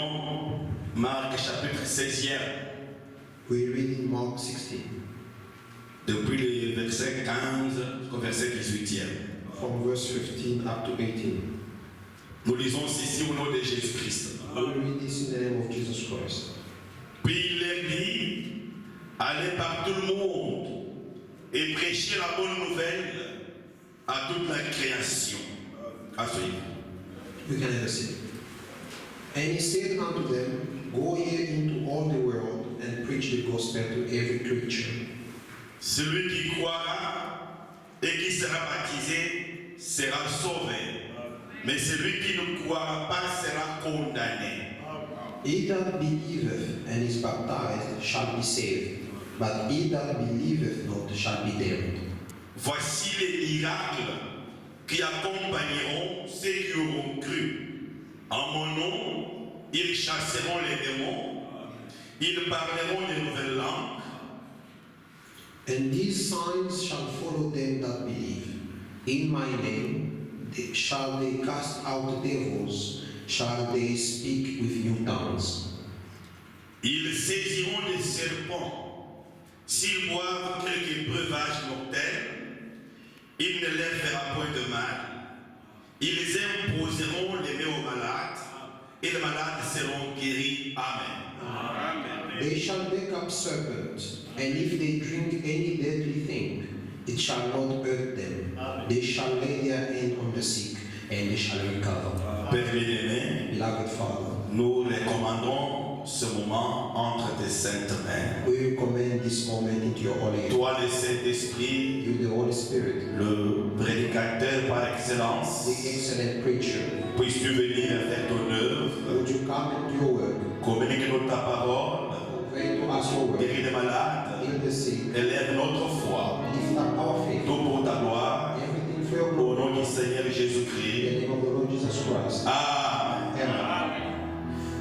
prenons Marc chapitre 16e. We read in Mark 16, Depuis le verset 15 jusqu'au verset 18e. from verse 15 up to 18. Nous lisons ceci au nom de Jésus-Christ. We read this in the name of Jesus Christ. Puis il leur dit, allez par tout le monde et prêchez la bonne nouvelle à toute la création. À suivre. We can have a seat. And he said unto them, Go ye into all the world and preach the gospel to every creature. Celui qui croira et qui sera baptisé sera sauvé. Mais celui qui ne croira pas sera condamné. He that believeth and is baptized shall be saved, but he that believeth not shall be damned. Voici les miracles qui accompagneront ceux qui auront cru. En mon nom, ils chasseront les démons, ils parleront de nouvelles langues. And these signs shall follow them that believe. In my name shall they cast out devils, shall they speak with new tongues. Ils saisiront des serpents. S'ils boivent quelque breuvage mortel, il ne leur fera point de mal. Ils imposeront les mains aux malades, et les malades seront guéris. Amen. Amen. They shall take up serpents, and if they drink any deadly thing, it shall not hurt them. They shall lay their hand on the sick, and they shall recover. Père bien-aimé, Beloved Father, nous recommandons ce moment entre tes saintes mains. we recommend this moment into your holy hand. Toi, le Saint-Esprit, You, the Holy Spirit, le prédicateur par excellence, the excellent preacher, puisses-tu venir faire ton œuvre, would you come and do your work, communique-nous ta parole, convey to us your word, guéris les malades, heal the sick, élève notre foi, lift up our faith, tout pour ta gloire, everything for your au glory, nom du Seigneur in Jésus-Christ. the name of the Lord Jesus Christ. Amen. Amen.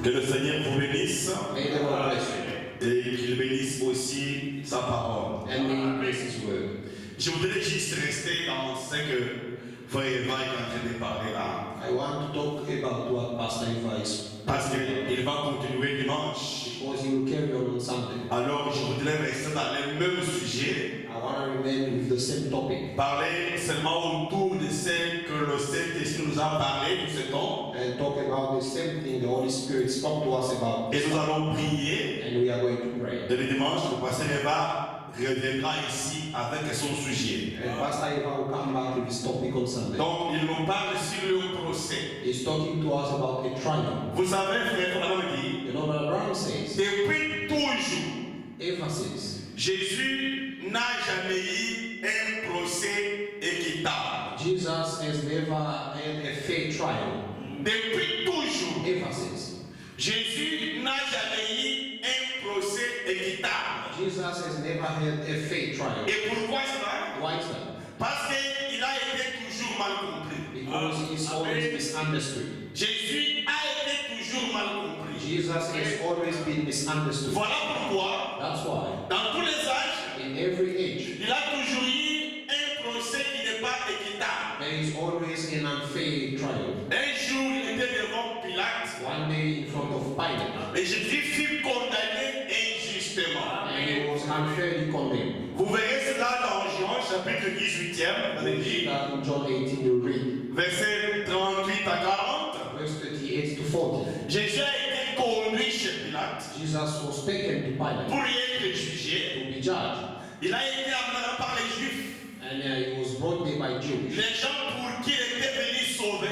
Que le Seigneur vous bénisse May the Lord bless you, et qu'il bénisse aussi sa parole. and may He bless His word. Je voudrais juste rester dans ce que Frère Eva est en train de parler là, I want to talk about what Pastor Eva is parce qu'il va continuer dimanche. because he will carry on Sunday. Alors je voudrais rester dans le même sujet, I want to remain with the same topic parler seulement autour de ce que le Saint-Esprit nous a parlé tout ce temps. and talk about the same thing the Holy Spirit spoke to us about. Et nous allons prier. And we are going to pray. Et le dimanche, le pasteur Eva reviendra ici avec son sujet. And Pastor Eva will come back with this topic on Sunday. Donc, il nous parle sur le procès. He's talking to us about a trial. Vous savez, frère, on a dit, You know what Brown says? depuis toujours, Eva says, Jésus n'a jamais eu un procès équitable. Jesus has never had a fair trial. Depuis toujours, Eva says, Jésus n'a jamais eu un procès équitable. Jesus has never had a fair trial. Et pourquoi cela? Why is that? Parce qu'il a été toujours mal compris. Because he is always misunderstood. Jésus a été toujours mal compris. Jesus has always been misunderstood. Voilà pourquoi, That's why dans tous les âges, in every age il a toujours eu un procès qui n'est pas équitable. there is always an unfair trial. Un jour, il était devant Pilate One day in front of Pilate, et Jésus fut condamné injustement. and he was unfairly condemned. Vous verrez cela dans Jean chapitre 18e, We see that in John 18 you read, verset 38 à 40. verse 38 to 40. Jésus a été conduit chez Pilate Jesus was taken to Pilate pour y être jugé. to be judged, Il a été amené par les Juifs, and he was brought there by Jews, les gens pour qui il était venu sauver,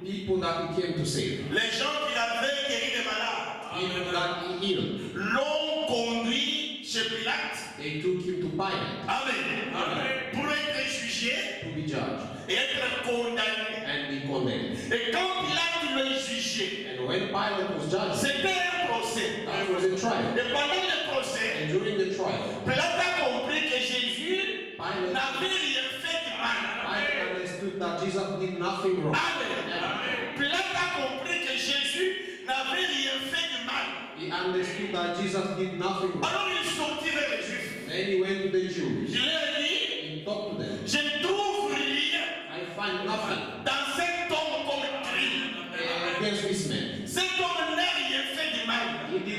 people that he came to save, les gens qui avaient guéri les malades. people that he healed. L'ont conduit chez Pilate. They took him to Pilate Amen. Pour être jugé to be judged et être condamné. and be condemned. Et quand Pilate l'a jugé, And when Pilate was judged, c'était un procès. that was a trial. Et pendant le procès, And during the trial, Pilate a compris que Jésus Pilate, n'avait rien fait de mal. Pilate understood that Jesus did nothing wrong. Amen. Pilate a compris que Jésus n'avait rien fait de mal. He understood that Jesus did nothing wrong. Alors il sortit vers les Juifs. Then he went to the Jews. Il leur dit, He talked to them. je ne trouve rien I find nothing dans cet homme comme crime. against this man. Cet homme n'a rien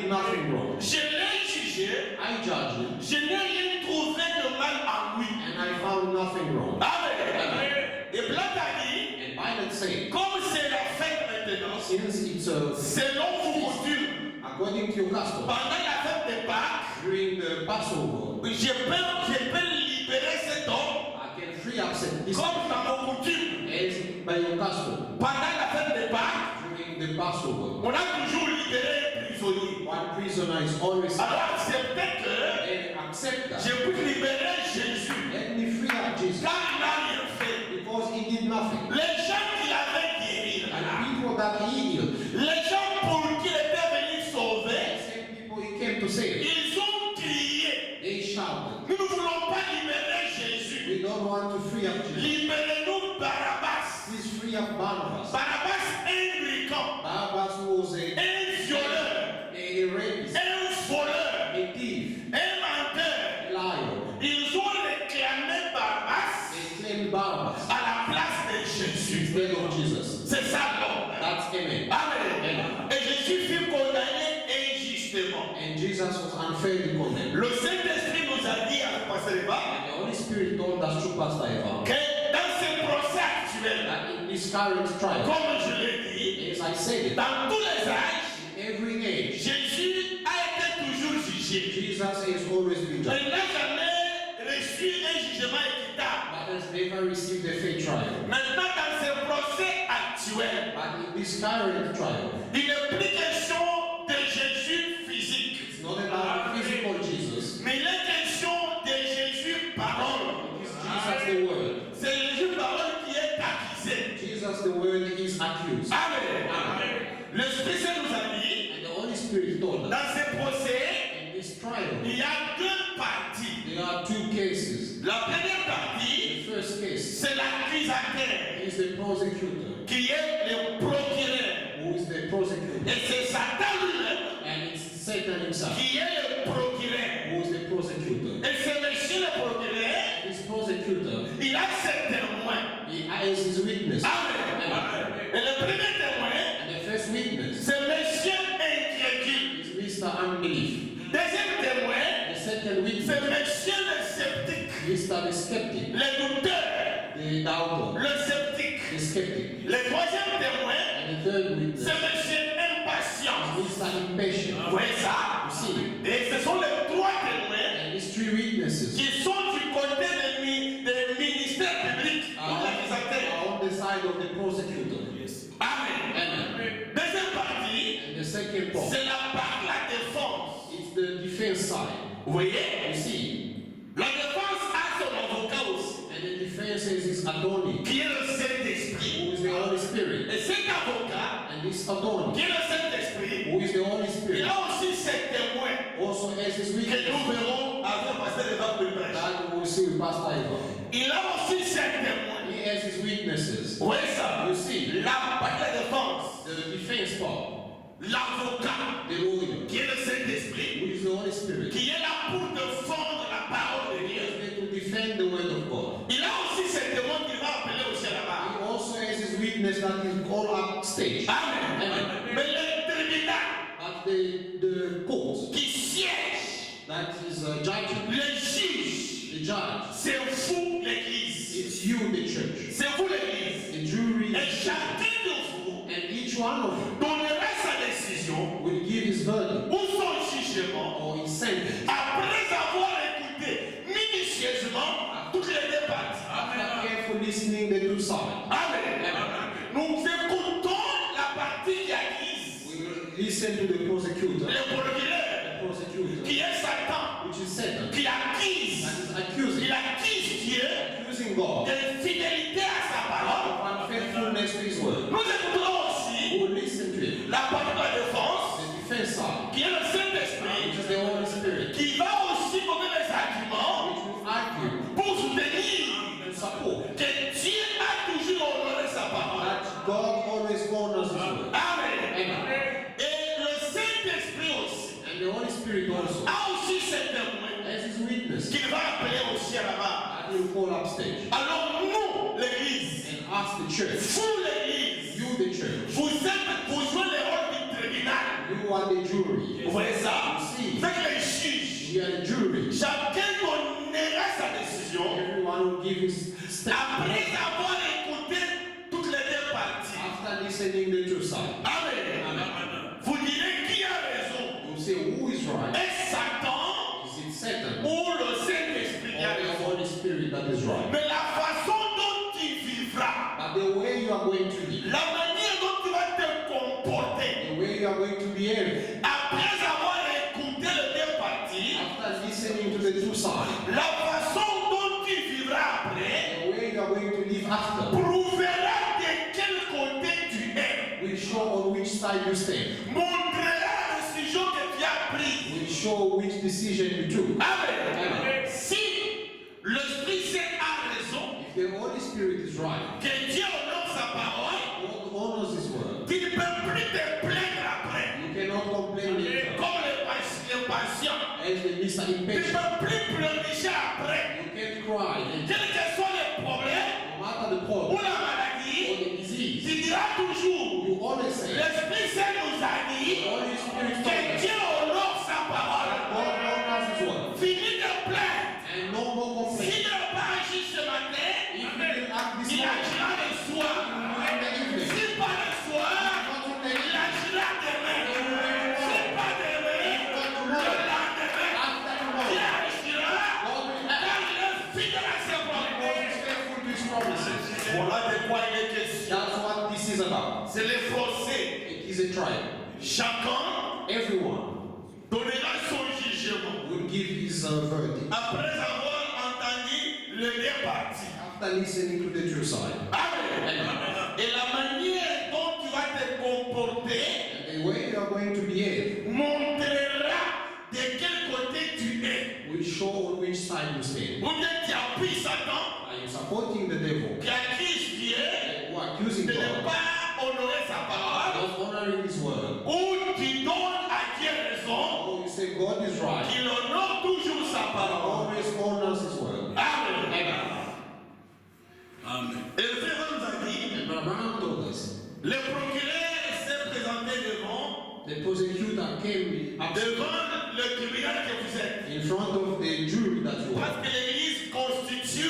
did nothing wrong. Je l'ai jugé. I judged him, Je n'ai rien trouvé de mal en lui. and I found nothing wrong. Amen. Et Pilate a dit, And Pilate said, comme c'est la fête maintenant, since it's selon vos coutumes, according to your custom, pendant la fête de Pâques, during the Passover, je peux libérer cet homme I can free up this comme dans vos coutumes. as by your custom. Pendant la fête de Pâques, During the Passover, on a toujours libéré les prisonniers. one prisoner is always Alors acceptez que and accept that. je peux libérer Jésus Let me free up Jesus car il n'a rien fait. because he did nothing. Les gens qu'il avait guéris, And the people that he healed, les gens pour qui il était venu the sauver, same people he came to save, ils ont crié. they shouted, Nous ne voulons pas libérer Jésus. we don't want to free up Jesus. Libérez-nous Barabbas. Please free up Barnabas. Barabbas, un brigand, Barnabas was un violeur, a rapist, un voleur, a thief, un menteur. a liar. Ils ont réclamé Barabbas They claimed Barnabas à la place de Jésus. instead of Jesus. C'est ça l'homme. That's amen. Amen. Et Jésus fut condamné injustement. And Jesus was unfairly condemned. Le Saint-Esprit nous a dit à Pasteur Eva And the Holy Spirit told us through Pastor Eva que dans ce procès actuel, that in this current trial, comme je l'ai dit, as I said it, dans tous les âges, in every age, Jésus a été toujours jugé. Jesus has always been Il judged, n'a jamais reçu un jugement équitable. but has never received a fair trial. Maintenant, dans ce procès actuel, But in this current trial, il n'est plus question de Jésus physique, it's not about the physical Jesus, mais il est question de Jésus parole. it's Jesus the Word. C'est Jésus parole qui est accusé. Jesus the Word is accused. Amen. L'Esprit Saint nous a dit, And the Holy Spirit told us, dans ce procès, in this trial, il y a deux parties. there are two cases. La première partie, The first case c'est l'accusateur, is the prosecutor, qui est le procureur. who is the prosecutor, Et c'est Satan lui-même and it's Satan himself, qui est le procureur. who is the prosecutor. Et ce monsieur le procureur, This prosecutor, il a ses témoins. he has his witness. Amen. Et le premier témoin, And the first witness c'est monsieur incrédule. is Mr. Unbelief. Deuxième témoin, The second witness, c'est monsieur le sceptique. Mr. the Skeptic, Le douteur, the doubter, le sceptique. the skeptic. Le troisième témoin, And the third witness c'est monsieur impatient. is Mr. Impatient. Vous voyez ça? You see, Et ce sont les trois témoins and these three witnesses qui sont du côté des ministères publics, are l'accusateur. on the side of the prosecutor. Amen. Amen. Deuxième partie, And the second part, c'est la part de la défense. it's the defense side. Vous voyez? You see, La défense a son avocat aussi, and the defense is his attorney, qui est le Saint-Esprit. who is the Holy Spirit. Et cet avocat, And this attorney, qui est le Saint-Esprit, who is the Holy il Spirit, a aussi ses témoins also has his que nous witness verrons avec Pasteur Eva pour le prêche. that we will see with Pastor Eva. Il a aussi ses témoins. He has his witnesses. Vous voyez ça? You see, La part de la défense, the defense part, l'avocat, the lawyer, qui est le Saint-Esprit, who is the Holy Spirit, qui est là pour défendre la parole de he Dieu. is there to defend the word of God. Il a aussi ses témoins qu'il va appeler aussi là-bas. He also has his witness that is called up stage. Amen. Mais le tribunal But the court qui siège, that is judging, le juge, the judge, c'est vous l'Église. it's you, the church, C'est vous l'Église. the jury, Et chacun de vous and each one of you donnera sa décision will give his verdict ou son jugement or his sentence après avoir écouté minutieusement toutes les deux parties. after carefully listening the two sides. Amen. Nous écoutons la partie qui accuse, We will listen to the prosecutor, le procureur, the prosecutor, qui est Satan, which is Satan, qui accuse. that is accusing, Il accuse Dieu accusing God d'infidélité à sa parole. of unfaithfulness to his word. Nous écoutons aussi We will listen to it. la partie de la défense, The defense side, qui est le Saint-Esprit, which is the Holy Spirit, qui va aussi donner les arguments which will argue pour soutenir and support que Dieu a toujours honoré sa parole. that God always honors his word. Amen. Amen. Et le Saint-Esprit aussi And the Holy Spirit also a aussi ses témoins has his witness qu'il va appeler aussi à là-bas. that he will call up stage. Alors nous, l'Église, And ask the church, vous l'Église, you the church, vous jouez le rôle du tribunal. you are are the jury. Vous voyez ça? Si. C'est que les juges, We are the jury. chacun donnera sa décision Everyone will give his step après avoir écouté toutes les deux parties. after listening the two sides. Amen. Vous direz qui a raison? You say who is right? Est-ce Satan Is it Satan ou le Saint-Esprit qui a or the raison? Holy Spirit that is right? Mais la façon dont tu vivras, But the way you are going to live, la manière dont tu vas te comporter, the way you are going to behave, après avoir écouté les deux parties, after listening to the two sides, la façon dont tu vivras après the way you are going to live after prouvera de quel côté tu es, will show on which side you stand. montrera la décision que tu as prise. Will show which decision you took. Amen. Si l'Esprit Saint a raison, If the Holy Spirit is right, que Dieu honore sa parole, God honors His word. tu ne peux plus te plaindre après. You cannot complain later. Comme les patients, As the Mr. tu ne Impatient, peux plus pleurnicher après. you can't cry. And Quels que soient les problèmes no matter the ou problem la or maladie, the disease, tu diras toujours, you always say, l'Esprit Saint nous a dit the Holy Spirit que told us, Dieu honore sa parole. God honors His word. Fini de plaindre. And no more complaint. S'il n'a pas agi ce matin, If you didn't act this il morning, agira le soir. in the evening, Si pas le soir, not in the il evening, agira demain. Si pas demain, le lendemain. after Dieu tomorrow, agira God will act. car il est fidèle à ses God promesses. is faithful to His promises. Voilà de quoi il est question. That's what this is about. C'est les forcés. It is a trial. Chacun Everyone donnera son jugement. will give his verdict Après avoir entendu les deux parties. after listening to the true side. Amen. Et la manière dont tu vas te comporter And the way you are going to behave montrera de quel côté tu es. will show on which side you stand. Ou bien tu appuies Satan, Are you supporting the devil qui accuse Dieu who are accusing de ne God pas honorer sa parole, of honoring His word? ou tu donnes à Dieu raison, Or you say God is right, qu'il honore toujours sa He parole. always honors His word. Amen. Et le frère nous a dit, And Abraham told us, le procureur s'est présenté devant the prosecutor came up le tribunal que vous êtes. in front of the jury that you Parce are, que l'Église constitue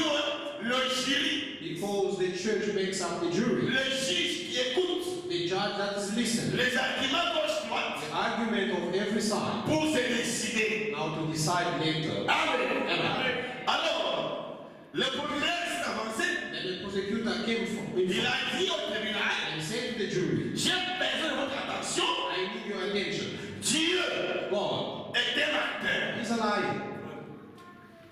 le jury, because the church makes up the jury, le juge qui écoute the judge that is listening, les arguments gauche-droite the argument of every side, pour se décider. now to decide later. Amen. Alors, le procureur s'est avancé. Then the prosecutor came from in Il front a dit au tribunal, and said to the jury, j'ai besoin de votre attention. I need your attention. Dieu God est un acteur. is a liar.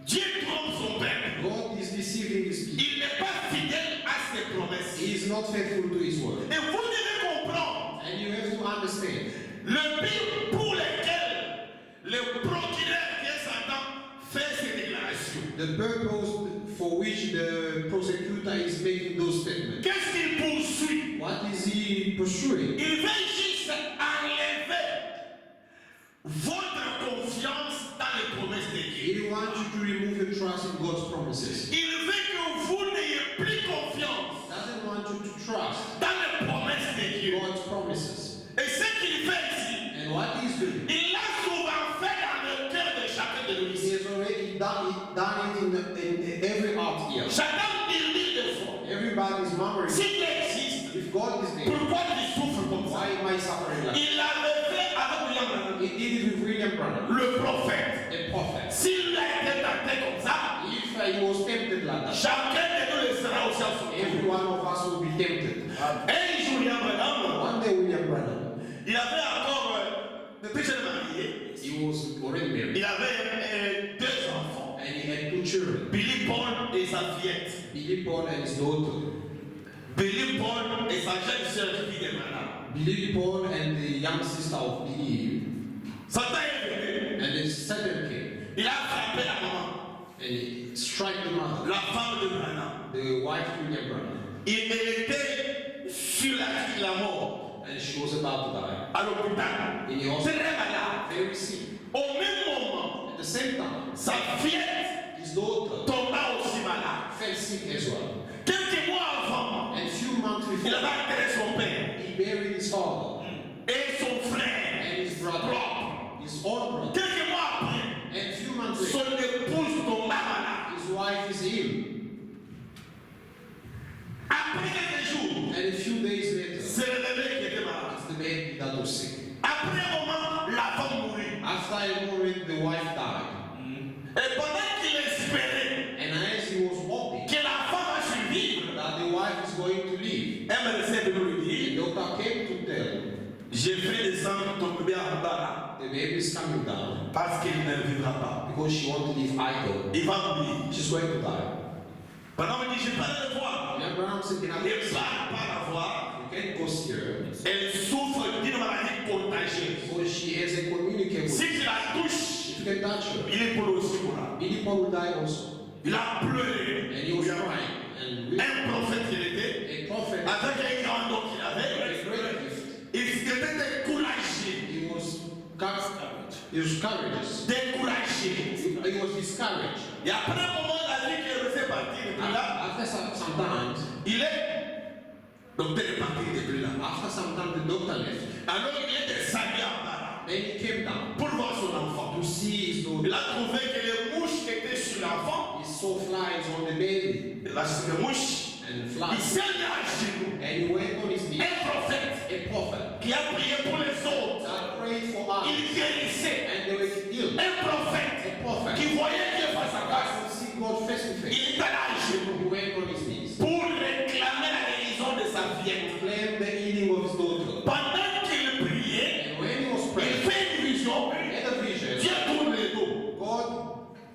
Dieu trompe son peuple. God is deceiving His people. Il n'est pas fidèle à ses promesses. He is not faithful to His word. Et vous devez comprendre And you have to understand le but pour lequel le procureur qui est Satan fait ces déclarations. the purpose for which the prosecutor is making those statements. Qu'est-ce qu'il poursuit? What is he pursuing? Il veut juste enlever votre confiance dans les promesses de Dieu. He wants you to remove your trust in God's promises. Il veut que vous n'ayez plus confiance Doesn't want you to trust dans les promesses de Dieu. God's promises. Et ce qu'il fait ici, And what he's doing, il l'a souvent fait dans le cœur de chacun de nous he ici. has already done it in every heart here. Chacun murmure des fois. Everybody is murmuring. S'il existe, If God is there, pourquoi il souffre comme ça? why am I suffering like Il l'avait fait avec William Branham, that? He did it with William Branham, le prophète. a prophet. S'il a été tenté comme ça, If he was tempted like that, chacun de nous le sera aussi à son tour. every one of us will be tempted. Un jour, William Branham, One day, William Branham, il avait encore, depuis qu'il est marié, he was already married, il avait deux enfants, and he had two children, Billy Paul et sa fillette. Billy Paul and his daughter. Billy Paul et sa jeune sœur fille de Branham. Billy Paul and the young sister of Billy, Satan est venu, and then Satan came, il a frappé la maman, and he struck the mother, la femme de Branham. the wife of William Branham, Elle était sur la mort and she was about to die à l'hôpital. in the Très hospital, malade. very sick. Au même moment, At the same time, sa fillette his daughter tomba aussi malade. fell sick as well. Quelques mois avant, And few months il before, avait enterré son père he buried his father et son frère and his brother, propre. his own brother. Quelques mois après, And few months son later, épouse tomba malade. his wife is ill. Après quelques jours, And a few days later, c'est le bébé qui était malade. it's the baby that was sick. Après un moment, la femme mourit. After a moment, the wife died. Et pendant qu'il espérait And as he was hoping que la femme va survivre, that the wife is going to leave, un médecin de nous the dire, doctor came to tell j'ai fait descendre ton bébé en bas the baby is coming down parce qu'il ne vivra pas. because she wants to leave idle. Il va mourir. She's going to die. Pendant qu'il dit, je vais pas le voir. And Abraham said, Il ne va pas la voir. you can't go see her Elle souffre d'une maladie contagieuse. because she has a communicable. Si tu la touches, If you can touch her, il est pour aussi pour là. Billy Paul will die also. Il a pleuré. And he was crying. And Un prophète qu'il était, a prophet, avec un grand don qu'il a avait, great gift, il était découragé. he was courageous. Découragé. He was discouraged. Et après un moment, la vie qui est laissée partir, et puis là, After some time, il est. Donc, il est parti depuis là. after some time, the doctor left. Alors, il est descendu en bas Then he came down pour voir son enfant. to see his daughter. Il a trouvé que les mouches étaient sur l'enfant. He saw flies on the baby Il a sur les mouches. and Il flies. s'est mis à genoux. And he went on his knees. Un prophète A prophet qui a prié pour les autres. that prayed for us. Il guérissait. And they were healed. Un prophète A prophet qui voyait Dieu face à face. that could see God face to face. Il est allé à genoux He went on his knees. pour réclamer la guérison de sa To fillette. claim the healing of his daughter. Pendant qu'il priait, And when he was il praying, fait une vision. he had a vision. Dieu tourne le dos. God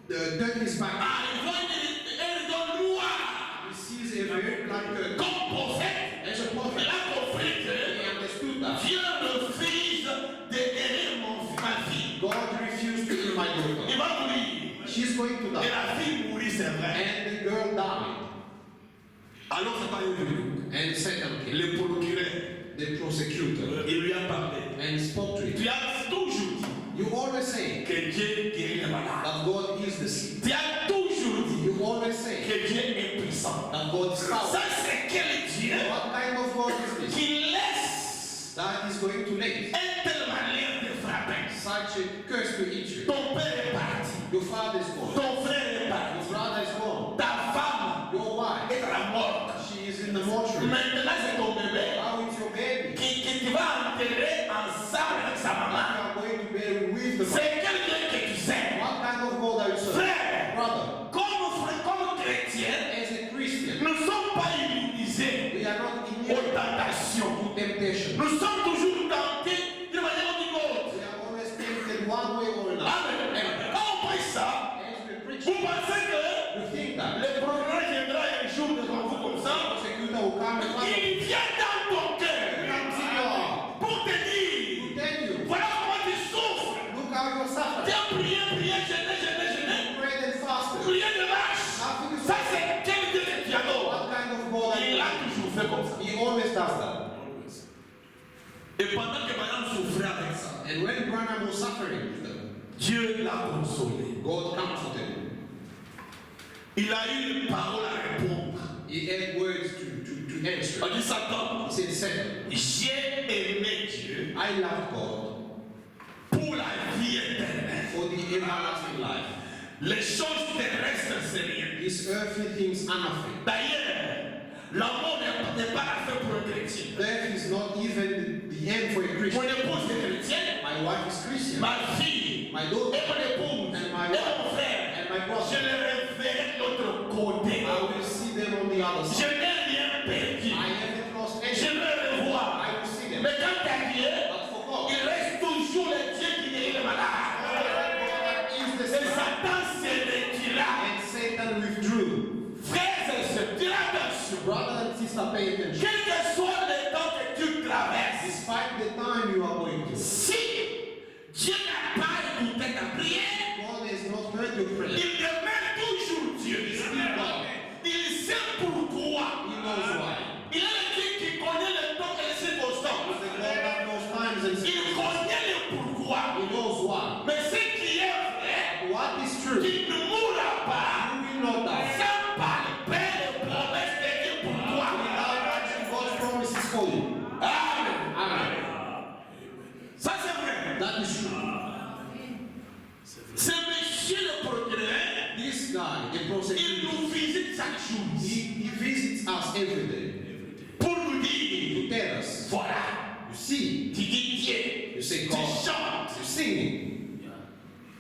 turned his back. Ah, il voit une don noir. He sees a very black curtain. Comme prophète, As a il prophet, a compris que he understood that Dieu refuse de guérir ma fille. God refused to heal my daughter. Il va mourir. She's going to Et die. la fille mourit, c'est vrai. And the girl died. Alors Satan est venu. And Satan came, Le procureur, the prosecutor, il lui a parlé. and spoke to him. Tu as toujours dit You always say que Dieu guérit les malades. that God heals the sick. Tu as toujours dit You always say que Dieu est puissant. that God is Ça, powerful. c'est quel Dieu What kind of God is this? qui laisse That is going to let une telle manière de frapper. such a curse to eat you. Ton père est parti. Your father is gone. Ton frère est parti. Your brother is gone. Ta femme Your wife, est à la mort. she is in the mortuary. Maintenant, c'est ton bébé Now it's your baby. qui tu vas enterrer ensemble avec sa maman. You are going to bury with the mother. C'est quel Dieu que tu sais. What kind of God are you serving? Frère, Brother, comme chrétien, as a Christian, nous ne sommes pas immunisés we are not aux immune tentations. to temptation. Nous sommes toujours tentés d'une manière ou d'une autre. We are always tempted one way or another. Amen. Quand on prie ça, As we preach, vous pensez que you think that le procureur viendra un jour devant vous comme the ça, prosecutor will come and find il vient dans ton cœur pour te dire, to tell you, voilà comment tu souffres. look how you're Tu suffering. as prié, jeûné. Prayed and fasted. Rien ne marche. Nothing is Ça, c'est quel Dieu que tu adores. What kind of God are Il you? a toujours fait comme ça. He always does that. Et pendant que madame souffrait avec ça, And when Branham was suffering with them, Dieu l'a consolé. God comforted him. Il a eu une parole à répondre. He had words to answer. On dit Satan, He said, Satan, j'ai aimé Dieu I love God pour la vie éternelle. for the everlasting life. Les choses terrestres, c'est rien. These earthly things are nothing. D'ailleurs, l'amour n'est pas la fin pour un chrétien. Death is not even the end for a Mon Christian. épouse est chrétienne, My wife is Christian. ma fille My et daughter mon épouse and et my mon wife frère. and my Je brother, les reverrai de l'autre côté. I will see them on the other Je side. n'ai rien perdu. I haven't lost Je anything. vais le voir. I will see them. Mais quand à Dieu, But for God, il reste toujours le Dieu qui guérit les malades. God is the Et Son. Satan se retira. And Satan withdrew. Frères et sœurs, fais attention. Brother and sister, pay attention. Quel que soit le temps que tu traverses, Despite the time you are going through, si Dieu n'a pas écouté ta prière, God has not heard your prayer. il demeure toujours Dieu. Il sait pourquoi. He knows why. Il est le Dieu qui connaît le temps et les circonstances. The God that knows times and Il circumstances. connaît le pourquoi. He knows why. Mais ce qui est vrai, What is true? qu'il ne mourra pas You will not die. sans palper les promesses de Dieu pour toi. Without watching God's promises for you. Amen. Amen. Ça c'est vrai. That is see. Tu dis Dieu. You say Tu God. chantes. You sing.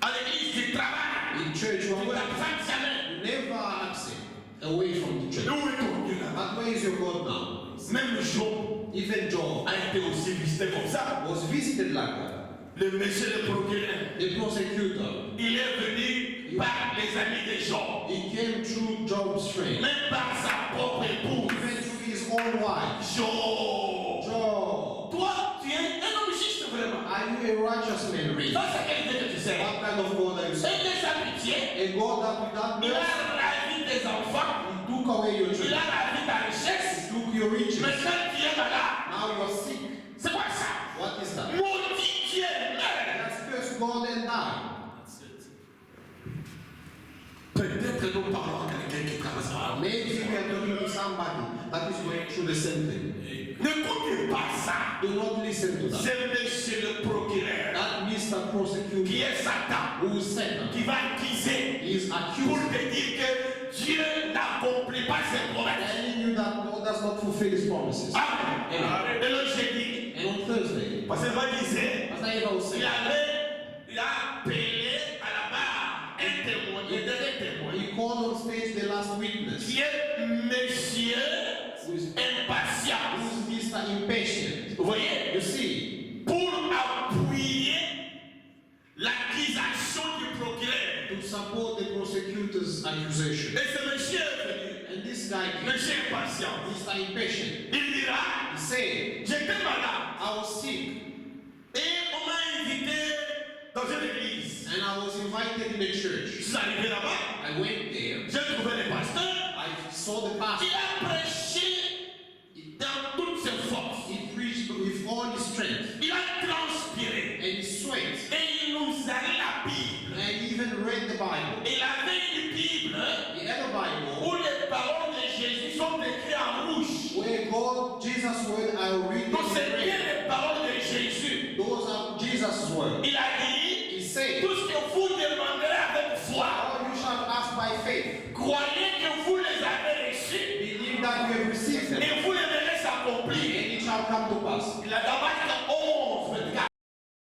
À l'église, tu travailles. In church, you Tu are working. t'absentes jamais. You never are absent away from the church. Où est ton Dieu là? But where is your God now? Même Job Even Job a été aussi visité comme ça. was visited like that. Le monsieur le procureur, The prosecutor, il est venu par les amis de Job. he came through Job's friend, Même par sa propre épouse. even through his own wife. Job. Job, Toi, tu es un homme juste vraiment. are you a righteous man, really? Ça, c'est quel Dieu que tu sais. What kind of God are you Et serving? de sa pitié, A God that without il a mercy, ravi tes enfants. he took away your Il children, a ravi ta richesse. he took your riches. Mais quand tu es malade, Now you are sick. c'est quoi ça? What is that? Maudit Dieu. Let's curse God and die. Peut-être nous parlons à quelqu'un qui traverse par là. Maybe we are talking to somebody that is going through the same thing. N'écoutez pas ça. Do not listen to that. C'est monsieur le procureur That Mr. qui Prosecutor est Satan, who said qui va accuser he is pour accused, te dire que Dieu n'accomplit pas ses promesses. telling you that God does not fulfill his promises. Amen. Amen. Et le jeudi, And on Thursday, parce que va disait, Pastor Eva was saying, il a appelé à la barre un témoin, le dernier témoin, he called on stage the last witness, qui est monsieur who is impatient. Mr. Impatient. Vous voyez, You see, pour appuyer l'accusation du procureur. to support the prosecutor's accusation. Et ce monsieur est venu, And this guy, monsieur impatient. Mr. Impatient, Il dira, he said, j'étais malade I was sick et on m'a invité dans une église. and I was invited in a Je church. suis arrivé là-bas, I went there, j'ai trouvé le pasteur. I saw the pastor. Il a prêché dans toutes ses forces. He preached with all his strength Il a transpiré and he sweat et il nous a lu la Bible. and he even read the Bible. Il avait une Bible He had a Bible où les paroles de Jésus sont écrites en rouge. where God, Jesus' word are written Donc c'est in bien red. les paroles de Jésus. Those are Jesus' words. Il a dit, He said, tout ce que vous